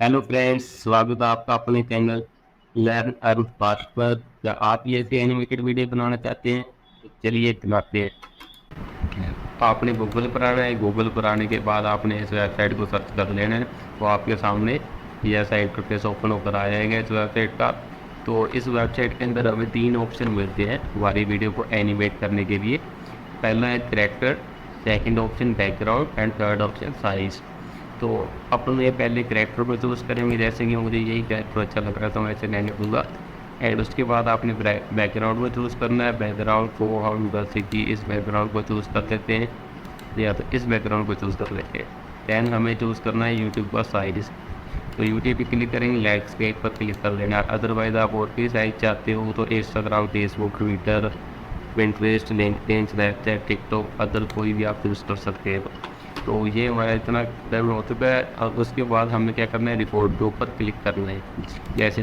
Hello friends, स्वागत है आपका अपने चैनल लर्न अर्न फास्ट पर। क्या आप ये ऐसे एनिमेटेड वीडियो बनाना चाहते हैं? तो चलिए बनाते हैं। आपने गूगल पर आना है। गूगल पर आने के बाद आपने इस वेबसाइट को सर्च कर लेना है। तो आपके सामने यह साइट का फेस ओपन होकर आ जाएगा इस वेबसाइट का। तो इस वेबसाइट के अंदर हमें 3 ऑप्शन मिलते हैं हमारी वीडियो को एनिमेट करने के लिए। पहला है character, second option background and third option size. तो अपन ये पहले करेक्टर को चूज़ करेंगे, जैसे कि मुझे यही करेक्टर अच्छा लग रहा है तो मैं इसे लेने दूँगा। एंड उसके बाद आपने बैकग्राउंड को चूज़ करना है। बैकग्राउंड को हम जैसे कि इस बैकग्राउंड को चूज़ कर लेते हैं या तो इस बैकग्राउंड को चूज़ कर लेते हैं। दैन हमें चूज़ करना है यूट्यूब का साइज़। तो यूट्यूब पे क्लिक करेंगे, लैंडस्केप पर क्लिक कर लेना। अदरवाइज़ आप और भी साइज़ चाहते हो तो Instagram, Facebook, Twitter, Pinterest, LinkedIn, Snapchat, TikTok other कोई भी आप यूज़ कर सकते हैं। तो ये हमारा इतना डन हो चुका है। अब उसके बाद हमें क्या करना है, रिकॉर्ड के ऊपर क्लिक करना है। जैसे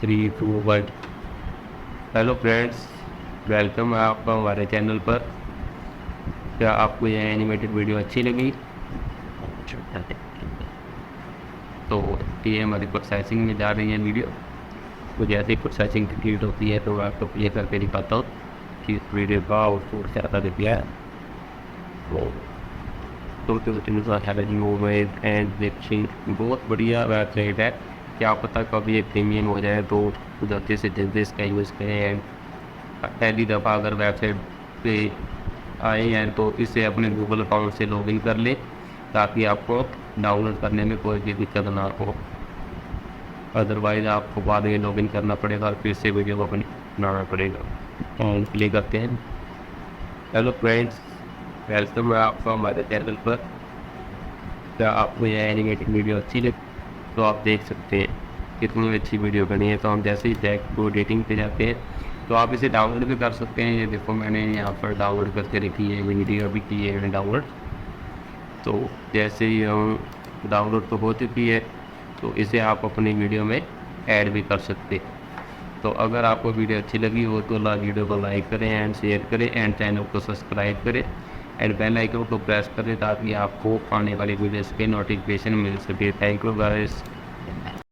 3, 2, 1। हेलो फ्रेंड्स, वेलकम है आपका हमारे चैनल पर। क्या आपको यह एनिमेटेड वीडियो अच्छी लगी? तो ये हमारी प्रोसेसिंग में जा रही है वीडियो। तो जैसे ही प्रोसेसिंग कंप्लीट होती है तो मैं आपको प्ले करके दिखाता हूँ कि इस वीडियो का आउटपुट ज़्यादा दिखा है। एंड लिपसिंग बहुत बढ़िया वेबसाइट है। क्या पता कभी ये प्रीमियम हो जाए तो जल्दी से जल्दी इसका यूज़ करें। एंड पहली दफ़ा अगर वेबसाइट पे आए हैं तो इसे अपने गूगल अकाउंट से लॉगिन कर लें ताकि आपको डाउनलोड करने में कोई भी दिक्कत ना हो। अदरवाइज़ आपको बाद में लॉगिन करना पड़ेगा और फिर से वीडियो को बनाना पड़ेगा। और प्ले करते हैं। हेलो फ्रेंड्स, वेलकम है आपका हमारे चैनल पर। क्या आपको यह एनिमेटेड वीडियो अच्छी लगी तो आप देख सकते हैं कितनी अच्छी वीडियो बनी है। तो हम जैसे ही टैग को एडिटिंग पे जाते हैं तो आप इसे डाउनलोड भी कर सकते हैं। ये देखो मैंने यहाँ पर डाउनलोड करके रखी है वीडियो, अभी की है मैंने डाउनलोड। तो जैसे ही हम डाउनलोड तो हो चुकी है तो इसे आप अपनी वीडियो में ऐड भी कर सकते हैं। तो अगर आपको वीडियो अच्छी लगी हो तो वीडियो को लाइक करें एंड शेयर करें एंड चैनल को सब्सक्राइब करें एंड बेल आइकन को प्रेस करें ताकि आपको आने वाली वीडियोस के नोटिफिकेशन मिल सके। Thank you guys.